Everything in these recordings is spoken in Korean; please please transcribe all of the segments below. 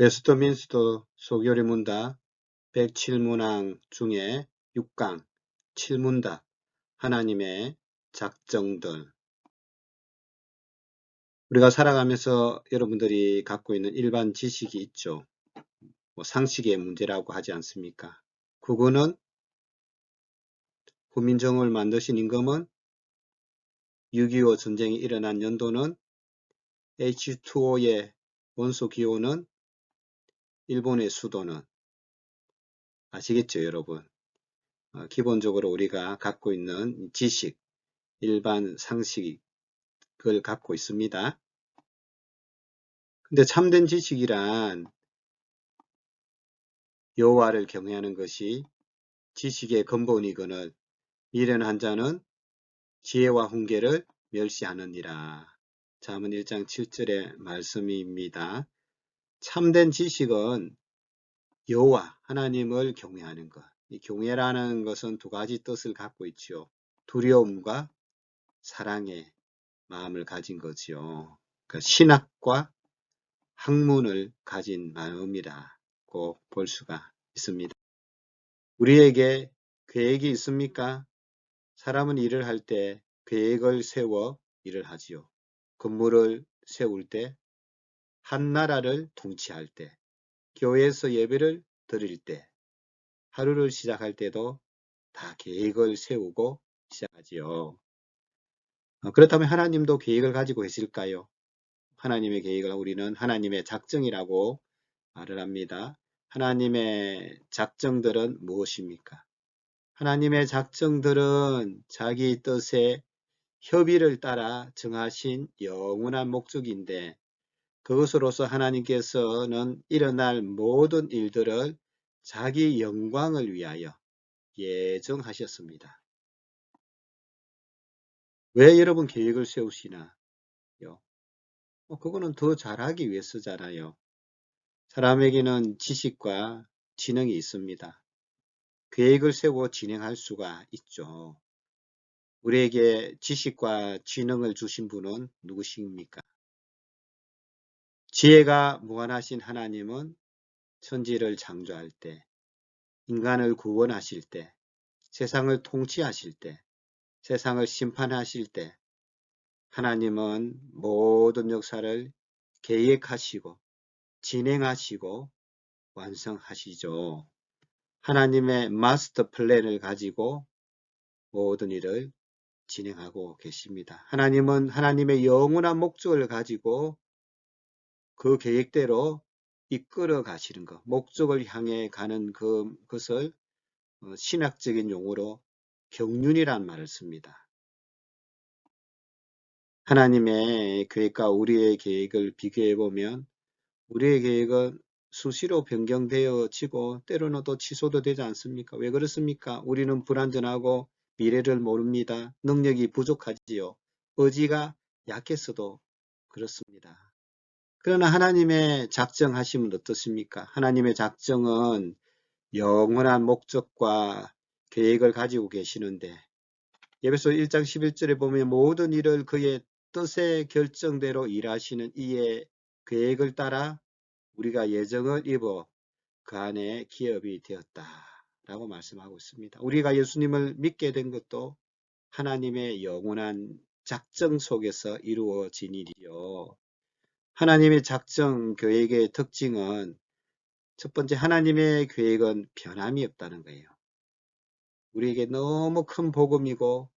웨스트민스터 소교리 문답 107문항 중에 6강 7문답 하나님의 작정들. 우리가 살아가면서 여러분들이 갖고 있는 일반 지식이 있죠. 상식의 문제라고 하지 않습니까? 그거는 후민정음을 만드신 임금은 6.25 전쟁이 일어난 연도는 H2O의 원소 기호는 일본의 수도는 아시겠죠, 여러분? 기본적으로 우리가 갖고 있는 지식, 일반 상식을 갖고 있습니다. 근데 참된 지식이란 여호와를 경외하는 것이 지식의 근본이거늘 미련한 자는 지혜와 훈계를 멸시하느니라. 잠언 1장 7절의 말씀입니다. 참된 지식은 여호와 하나님을 경외하는 것. 이 경외라는 것은 두 가지 뜻을 갖고 있지요. 두려움과 사랑의 마음을 가진 거지요. 그러니까 신학과 학문을 가진 마음이라고 볼 수가 있습니다. 우리에게 계획이 있습니까? 사람은 일을 할 때 계획을 세워 일을 하지요. 건물을 세울 때, 한 나라를 통치할 때, 교회에서 예배를 드릴 때, 하루를 시작할 때도 다 계획을 세우고 시작하지요. 그렇다면 하나님도 계획을 가지고 계실까요? 하나님의 계획을 우리는 하나님의 작정이라고 말을 합니다. 하나님의 작정들은 무엇입니까? 하나님의 작정들은 자기 뜻의 협의를 따라 정하신 영원한 목적인데 그것으로서 하나님께서는 일어날 모든 일들을 자기 영광을 위하여 예정하셨습니다. 왜 여러분 계획을 세우시나요? 그거는 더 잘하기 위해서잖아요. 사람에게는 지식과 지능이 있습니다. 계획을 세워 진행할 수가 있죠. 우리에게 지식과 지능을 주신 분은 누구십니까? 지혜가 무한하신 하나님은 천지를 창조할 때, 인간을 구원하실 때, 세상을 통치하실 때, 세상을 심판하실 때 하나님은 모든 역사를 계획하시고 진행하시고 완성하시죠. 하나님의 마스터 플랜을 가지고 모든 일을 진행하고 계십니다. 하나님은 하나님의 영원한 목적을 가지고 그 계획대로 이끌어 가시는 것, 목적을 향해 가는 그것을 신학적인 용어로 경륜이란 말을 씁니다. 하나님의 계획과 우리의 계획을 비교해 보면 우리의 계획은 수시로 변경되어지고 때로는 또 취소도 되지 않습니까? 왜 그렇습니까? 우리는 불완전하고 미래를 모릅니다. 능력이 부족하지요. 의지가 약해서도 그렇습니다. 그러나 하나님의 작정하심은 어떻습니까? 하나님의 작정은 영원한 목적과 계획을 가지고 계시는데 에베소 1장 11절에 보면 모든 일을 그의 뜻의 결정대로 일하시는 이의 계획을 따라 우리가 예정을 입어 그 안에 기업이 되었다라고 말씀하고 있습니다. 우리가 예수님을 믿게 된 것도 하나님의 영원한 작정 속에서 이루어진 일이요. 하나님의 작정 계획의 특징은 첫 번째 하나님의 계획은 변함이 없다는 거예요. 우리에게 너무 큰 복음이고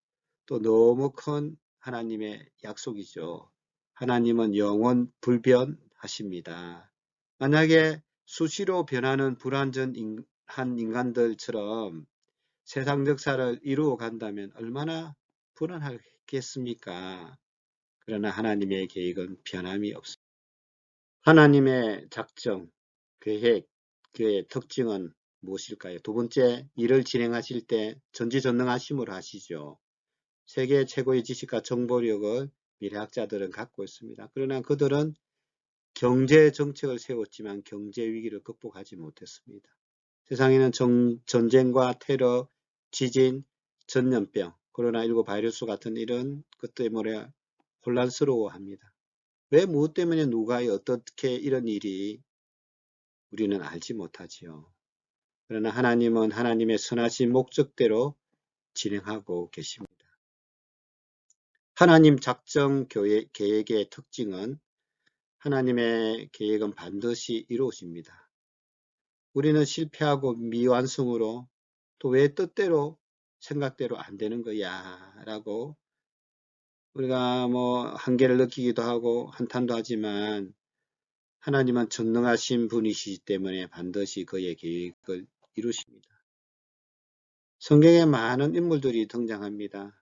또 너무 큰 하나님의 약속이죠. 하나님은 영원 불변하십니다. 만약에 수시로 변하는 불완전한 인간들처럼 세상 역사를 이루어 간다면 얼마나 불안하겠습니까? 그러나 하나님의 계획은 변함이 없습니다. 하나님의 작정, 계획, 그의 특징은 무엇일까요? 두 번째, 일을 진행하실 때 전지전능하심으로 하시죠. 세계 최고의 지식과 정보력을 미래학자들은 갖고 있습니다. 그러나 그들은 경제 정책을 세웠지만 경제 위기를 극복하지 못했습니다. 세상에는 전쟁과 테러, 지진, 전염병, 코로나19 바이러스 같은 이런 것 때문에 혼란스러워합니다. 왜 무엇 때문에 누가 어떻게 이런 일이 우리는 알지 못하지요. 그러나 하나님은 하나님의 선하신 목적대로 진행하고 계십니다. 하나님 작정 계획의 특징은 하나님의 계획은 반드시 이루어집니다. 우리는 실패하고 미완성으로 또 왜 뜻대로 생각대로 안 되는 거야 라고 우리가 한계를 느끼기도 하고 한탄도 하지만 하나님은 전능하신 분이시기 때문에 반드시 그의 계획을 이루십니다. 성경에 많은 인물들이 등장합니다.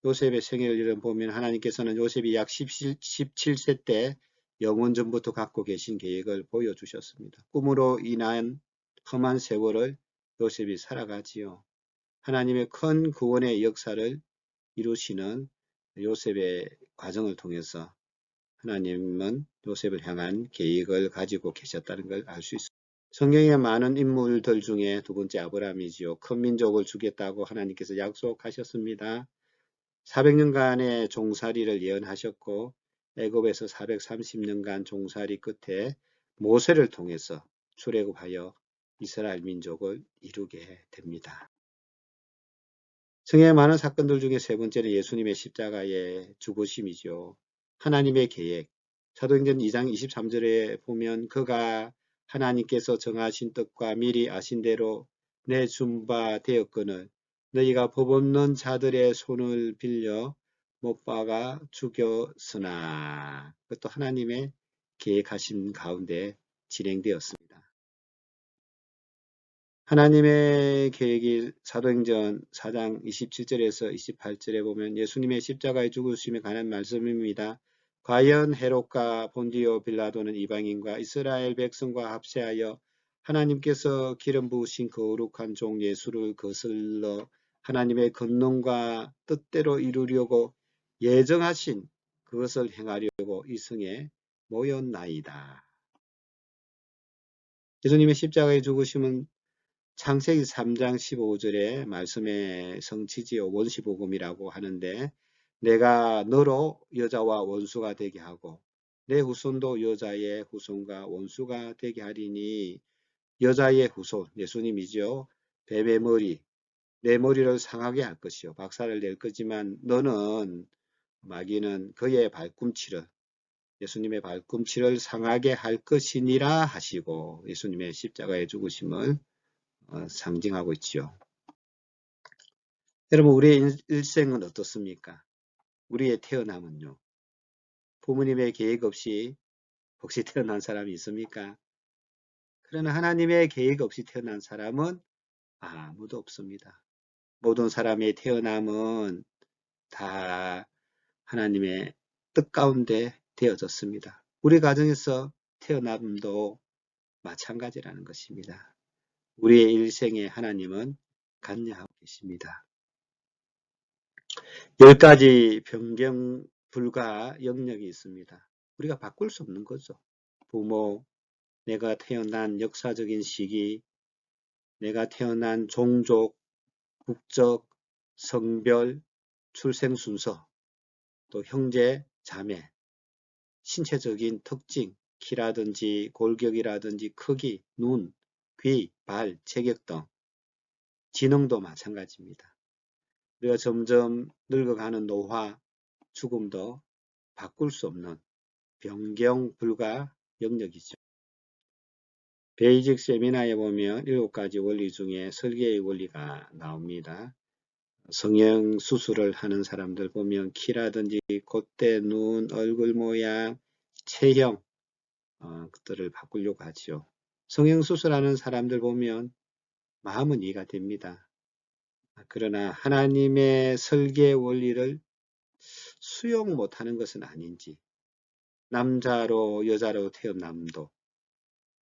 요셉의 생애를 보면 하나님께서는 요셉이 약 17세 때 영원 전부터 갖고 계신 계획을 보여주셨습니다. 꿈으로 인한 험한 세월을 요셉이 살아가지요. 하나님의 큰 구원의 역사를 이루시는 요셉의 과정을 통해서 하나님은 요셉을 향한 계획을 가지고 계셨다는 걸 알 수 있습니다. 성경의 많은 인물들 중에 두 번째 아브라함이지요. 큰 민족을 주겠다고 하나님께서 약속하셨습니다. 400년간의 종살이를 예언하셨고 애굽에서 430년간 종살이 끝에 모세를 통해서 출애굽하여 이스라엘 민족을 이루게 됩니다. 성경의 많은 사건들 중에 세 번째는 예수님의 십자가의 죽으심이죠. 하나님의 계획. 사도행전 2장 23절에 보면 그가 하나님께서 정하신 뜻과 미리 아신 대로 내준 바 되었거늘 너희가 법 없는 자들의 손을 빌려 못 박아 죽였으나 그것도 하나님의 계획하신 가운데 진행되었습니다. 하나님의 계획이 사도행전 4장 27절에서 28절에 보면 예수님의 십자가의 죽으심에 관한 말씀입니다. 과연 헤롯과 본디오 빌라도는 이방인과 이스라엘 백성과 합세하여 하나님께서 기름 부으신 거룩한 종 예수를 거슬러 하나님의 권능과 뜻대로 이루려고 예정하신 그것을 행하려고 이 성에 모였나이다. 예수님의 십자가의 죽으심은 창세기 3장 15절의 말씀의 성취지요. 원시복음이라고 하는데 내가 너로 여자와 원수가 되게 하고 내 후손도 여자의 후손과 원수가 되게 하리니 여자의 후손 예수님이죠. 뱀의 머리 내 머리를 상하게 할 것이요. 박살을 낼 거지만 너는 마귀는 그의 발꿈치를 예수님의 발꿈치를 상하게 할 것이니라 하시고 예수님의 십자가의 죽으심을 상징하고 있지요. 여러분 우리의 일생은 어떻습니까? 우리의 태어남은요. 부모님의 계획 없이 혹시 태어난 사람이 있습니까? 그러나 하나님의 계획 없이 태어난 사람은 아무도 없습니다. 모든 사람의 태어남은 다 하나님의 뜻 가운데 되어졌습니다. 우리 가정에서 태어남도 마찬가지라는 것입니다. 우리의 일생에 하나님은 관여하고 계십니다. 10가지 변경 불가 영역이 있습니다. 우리가 바꿀 수 없는 거죠. 부모, 내가 태어난 역사적인 시기, 내가 태어난 종족, 국적, 성별, 출생 순서, 또 형제, 자매, 신체적인 특징, 키라든지 골격이라든지 크기, 눈, 귀, 발, 체격 등 지능도 마찬가지입니다. 우리가 점점 늙어가는 노화, 죽음도 바꿀 수 없는 변경 불가 영역이죠. 베이직 세미나에 보면 7가지 원리 중에 설계의 원리가 나옵니다. 성형 수술을 하는 사람들 보면 키라든지 콧대, 눈, 얼굴 모양, 체형 그들을 바꾸려고 하죠. 성형 수술하는 사람들 보면 마음은 이해가 됩니다. 그러나 하나님의 설계 원리를 수용 못하는 것은 아닌지 남자로 여자로 태어남도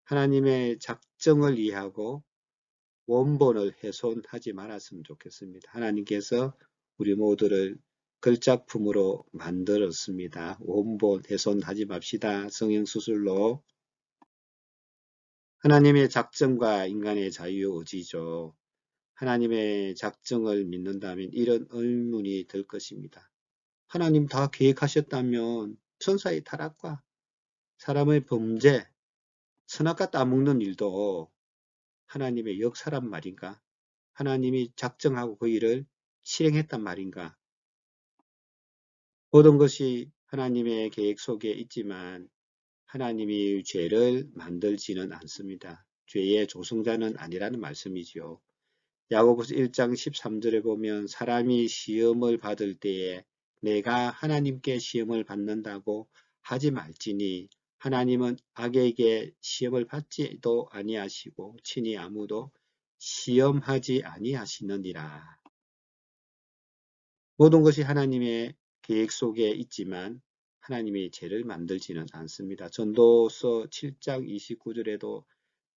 하나님의 작정을 이해하고 원본을 훼손하지 말았으면 좋겠습니다. 하나님께서 우리 모두를 걸작품으로 만들었습니다. 원본 훼손하지 맙시다. 성형수술로 하나님의 작정과 인간의 자유의지죠. 하나님의 작정을 믿는다면 이런 의문이 들 것입니다. 하나님 다 계획하셨다면 천사의 타락과 사람의 범죄, 선악과 따먹는 일도 하나님의 역사란 말인가? 하나님이 작정하고 그 일을 실행했단 말인가? 모든 것이 하나님의 계획 속에 있지만 하나님이 죄를 만들지는 않습니다. 죄의 조성자는 아니라는 말씀이지요. 야고보서 1장 13절에 보면 사람이 시험을 받을 때에 내가 하나님께 시험을 받는다고 하지 말지니 하나님은 악에게 시험을 받지도 아니하시고 친히 아무도 시험하지 아니하시느니라. 모든 것이 하나님의 계획 속에 있지만 하나님이 죄를 만들지는 않습니다. 전도서 7장 29절에도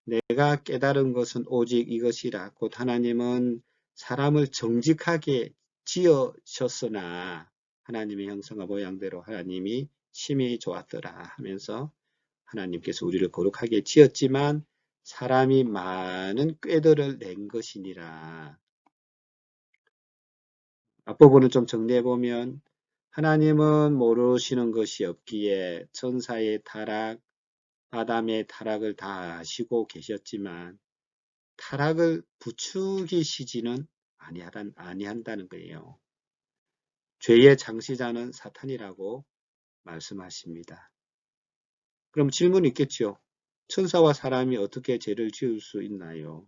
내가 깨달은 것은 오직 이것이라. 곧 하나님은 사람을 정직하게 지으셨으나 하나님의 형상과 모양대로 하나님이 심히 좋았더라 하면서 하나님께서 우리를 거룩하게 지었지만 사람이 많은 꾀들을 낸 것이니라. 앞부분을 좀 정리해보면 하나님은 모르시는 것이 없기에 천사의 타락, 아담의 타락을 다 아시고 계셨지만 타락을 부추기시지는 아니한다는 거예요. 죄의 창시자는 사탄이라고 말씀하십니다. 그럼 질문이 있겠죠. 천사와 사람이 어떻게 죄를 지을 수 있나요?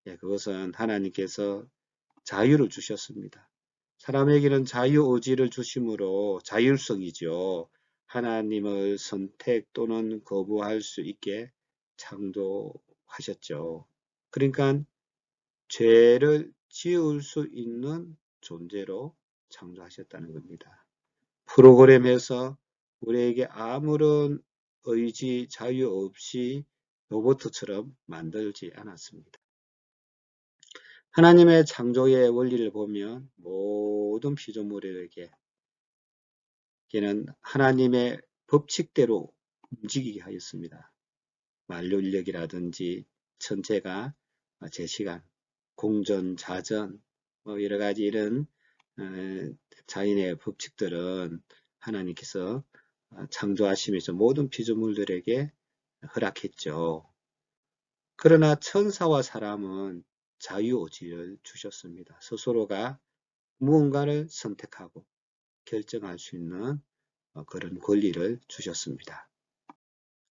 예, 그것은 하나님께서 자유를 주셨습니다. 사람에게는 자유의지를 주심으로 자율성이죠. 하나님을 선택 또는 거부할 수 있게 창조하셨죠. 그러니까 죄를 지을 수 있는 존재로 창조하셨다는 겁니다. 프로그램에서 우리에게 아무런 의지, 자유 없이 로봇처럼 만들지 않았습니다. 하나님의 창조의 원리를 보면 모든 피조물에게는 하나님의 법칙대로 움직이게 하였습니다. 만료 인력이라든지 천체가 제 시간, 공전, 자전, 여러 가지 이런 자연의 법칙들은 하나님께서 창조하시면서 모든 피조물들에게 허락했죠. 그러나 천사와 사람은 자유의지를 주셨습니다. 스스로가 무언가를 선택하고 결정할 수 있는 그런 권리를 주셨습니다.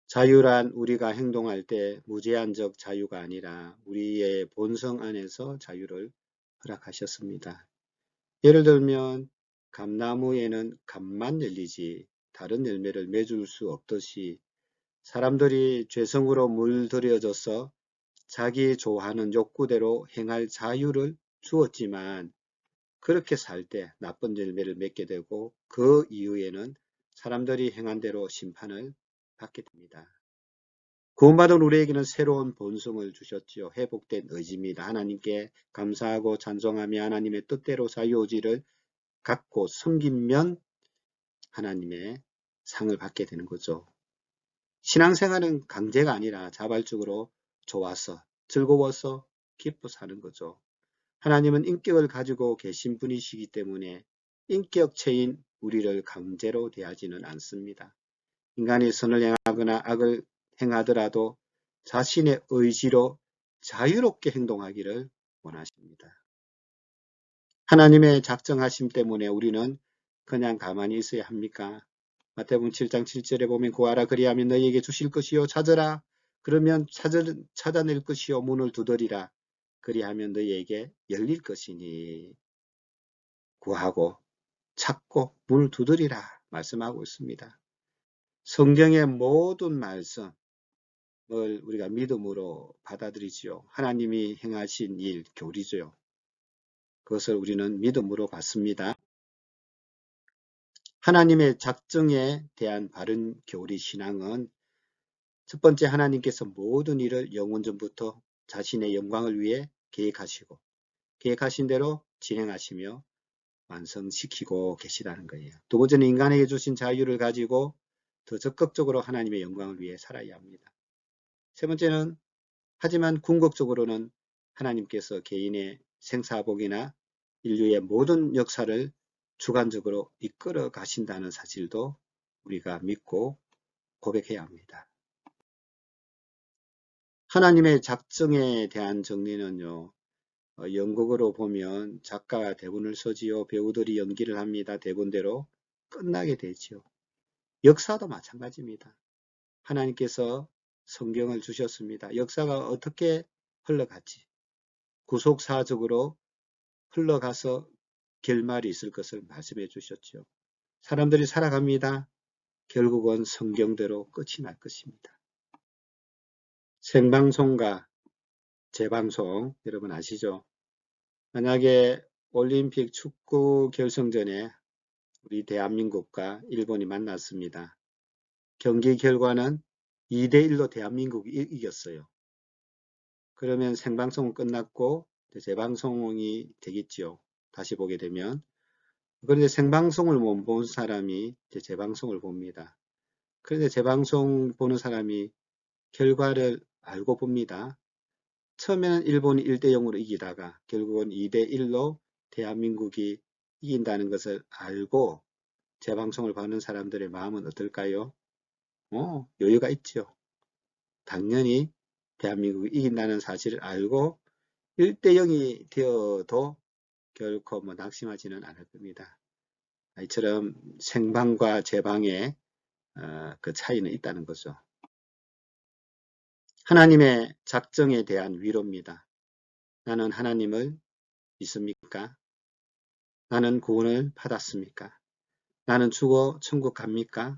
자유란 우리가 행동할 때 무제한적 자유가 아니라 우리의 본성 안에서 자유를 허락하셨습니다. 예를 들면 감나무에는 감만 열리지 다른 열매를 맺을 수 없듯이 사람들이 죄성으로 물들여져서 자기 좋아하는 욕구대로 행할 자유를 주었지만 그렇게 살 때 나쁜 열매를 맺게 되고 그 이후에는 사람들이 행한 대로 심판을 받게 됩니다. 구원받은 우리에게는 새로운 본성을 주셨지요. 회복된 의지입니다. 하나님께 감사하고 찬송하며 하나님의 뜻대로 자유의지를 갖고 섬기면 하나님의 상을 받게 되는 거죠. 신앙생활은 강제가 아니라 자발적으로 좋아서 즐거워서 기뻐 사는 거죠. 하나님은 인격을 가지고 계신 분이시기 때문에 인격체인 우리를 강제로 대하지는 않습니다. 인간이 선을 행하거나 악을 행하더라도 자신의 의지로 자유롭게 행동하기를 원하십니다. 하나님의 작정하심 때문에 우리는 그냥 가만히 있어야 합니까? 마태복음 7장 7절에 보면 구하라 그리하면 너희에게 주실 것이요 찾으라 그러면 찾아낼 것이요 문을 두드리라 그리하면 너희에게 열릴 것이니 구하고 찾고 문을 두드리라 말씀하고 있습니다. 성경의 모든 말씀을 우리가 믿음으로 받아들이지요. 하나님이 행하신 일 교리죠. 그것을 우리는 믿음으로 받습니다. 하나님의 작정에 대한 바른 교리 신앙은 첫 번째 하나님께서 모든 일을 영원전부터 자신의 영광을 위해 계획하시고 계획하신 대로 진행하시며 완성시키고 계시다는 거예요. 두 번째는 인간에게 주신 자유를 가지고 더 적극적으로 하나님의 영광을 위해 살아야 합니다. 세 번째는 하지만 궁극적으로는 하나님께서 개인의 생사복이나 인류의 모든 역사를 주관적으로 이끌어 가신다는 사실도 우리가 믿고 고백해야 합니다. 하나님의 작정에 대한 정리는요. 연극으로 보면 작가가 대본을 쓰지요. 배우들이 연기를 합니다. 대본대로 끝나게 되지요. 역사도 마찬가지입니다. 하나님께서 성경을 주셨습니다. 역사가 어떻게 흘러갔지? 구속사적으로 흘러가서 결말이 있을 것을 말씀해 주셨죠. 사람들이 살아갑니다. 결국은 성경대로 끝이 날 것입니다. 생방송과 재방송 여러분 아시죠? 만약에 올림픽 축구 결승전에 우리 대한민국과 일본이 만났습니다. 경기 결과는 2대1로 대한민국이 이겼어요. 그러면 생방송은 끝났고 재방송이 되겠죠. 다시 보게 되면. 그런데 생방송을 못 본 사람이 재방송을 봅니다. 그런데 재방송 보는 사람이 결과를 알고 봅니다. 처음에는 일본이 1대0으로 이기다가 결국은 2대1로 대한민국이 이긴다는 것을 알고 재방송을 보는 사람들의 마음은 어떨까요? 여유가 있죠. 당연히 대한민국이 이긴다는 사실을 알고 1대0이 되어도 결코 낙심하지는 않을 겁니다. 이처럼 생방과 재방의 그 차이는 있다는 거죠. 하나님의 작정에 대한 위로입니다. 나는 하나님을 믿습니까? 나는 구원을 받았습니까? 나는 죽어 천국 갑니까?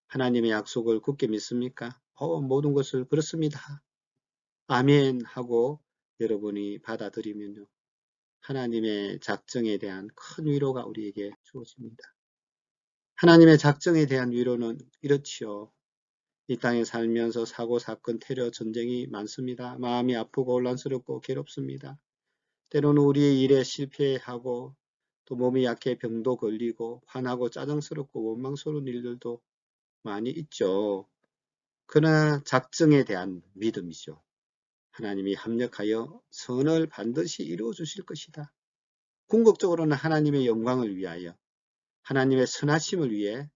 하나님의 약속을 굳게 믿습니까? 모든 것을 그렇습니다. 아멘 하고 여러분이 받아들이면요. 하나님의 작정에 대한 큰 위로가 우리에게 주어집니다. 하나님의 작정에 대한 위로는 이렇지요. 이 땅에 살면서 사고, 사건, 테러, 전쟁이 많습니다. 마음이 아프고 혼란스럽고 괴롭습니다. 때로는 우리의 일에 실패하고 또 몸이 약해 병도 걸리고 화나고 짜증스럽고 원망스러운 일들도 많이 있죠. 그러나 작정에 대한 믿음이죠. 하나님이 합력하여 선을 반드시 이루어 주실 것이다. 궁극적으로는 하나님의 영광을 위하여 하나님의 선하심을 위해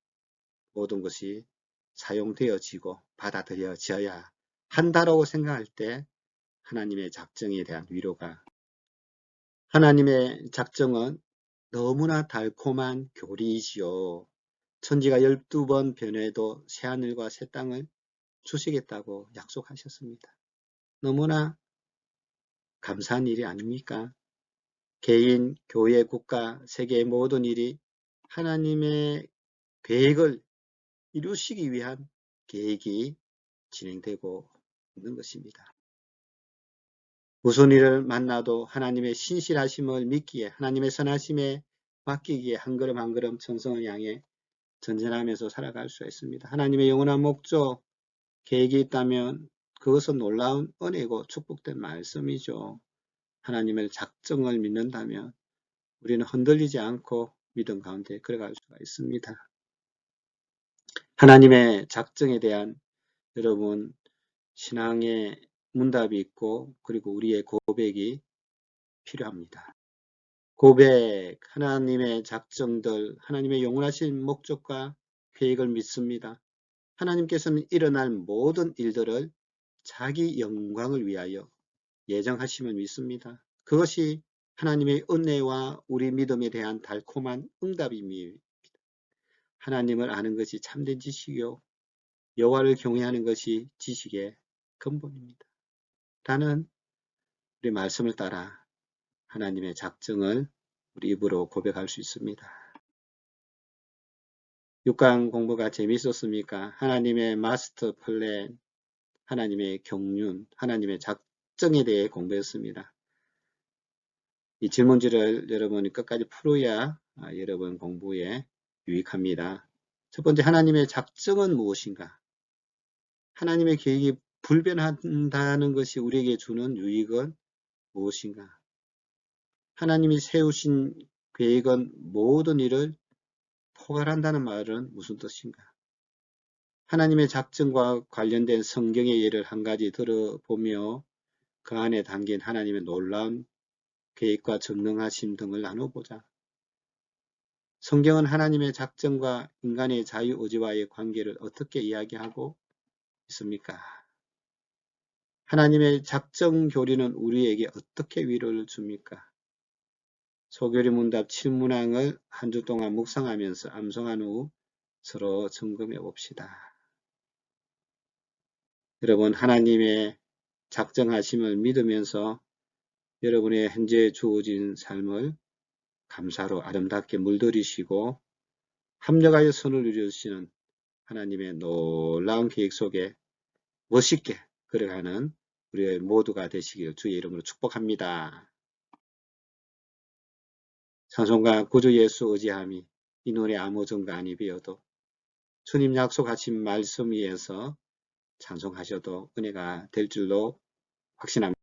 모든 것이 사용되어지고 받아들여져야 한다라고 생각할 때 하나님의 작정에 대한 위로가 하나님의 작정은 너무나 달콤한 교리이지요. 천지가 12번 변해도 새하늘과 새 땅을 주시겠다고 약속하셨습니다. 너무나 감사한 일이 아닙니까? 개인, 교회, 국가, 세계의 모든 일이 하나님의 계획을 이루시기 위한 계획이 진행되고 있는 것입니다. 무슨 일을 만나도 하나님의 신실하심을 믿기에 하나님의 선하심에 맡기기에 한 걸음 한 걸음 천성을 향해 전진하면서 살아갈 수 있습니다. 하나님의 영원한 목적, 계획이 있다면 그것은 놀라운 은혜고 축복된 말씀이죠. 하나님의 작정을 믿는다면 우리는 흔들리지 않고 믿음 가운데 걸어갈 수가 있습니다. 하나님의 작정에 대한 여러분 신앙의 문답이 있고 그리고 우리의 고백이 필요합니다. 고백, 하나님의 작정들, 하나님의 영원하신 목적과 계획을 믿습니다. 하나님께서는 일어날 모든 일들을 자기 영광을 위하여 예정하심을 믿습니다. 그것이 하나님의 은혜와 우리 믿음에 대한 달콤한 응답입니다. 하나님을 아는 것이 참된 지식이요 여호와를 경외하는 것이 지식의 근본입니다. 라는 우리 말씀을 따라 하나님의 작정을 우리 입으로 고백할 수 있습니다. 6강 공부가 재미있었습니까? 하나님의 마스터 플랜, 하나님의 경륜, 하나님의 작정에 대해 공부했습니다. 이 질문지를 여러분이 끝까지 풀어야 여러분 공부에 유익합니다. 첫 번째, 하나님의 작정은 무엇인가? 하나님의 계획이 불변한다는 것이 우리에게 주는 유익은 무엇인가? 하나님이 세우신 계획은 모든 일을 포괄한다는 말은 무슨 뜻인가? 하나님의 작정과 관련된 성경의 예를 한 가지 들어보며 그 안에 담긴 하나님의 놀라운 계획과 전능하심 등을 나눠보자. 성경은 하나님의 작정과 인간의 자유의지와의 관계를 어떻게 이야기하고 있습니까? 하나님의 작정 교리는 우리에게 어떻게 위로를 줍니까? 소교리 문답 7문항을 한 주 동안 묵상하면서 암송한 후 서로 점검해 봅시다. 여러분, 하나님의 작정하심을 믿으면서 여러분의 현재 주어진 삶을 감사로 아름답게 물들이시고 합력하여 선을 이루시는 하나님의 놀라운 계획 속에 멋있게 걸어가는 우리 모두가 되시길 주의 이름으로 축복합니다. 찬송가 구주 예수 의지함이 이 노래 아무 정간이 비어도 주님 약속하신 말씀 위에서 찬송하셔도 은혜가 될 줄로 확신합니다.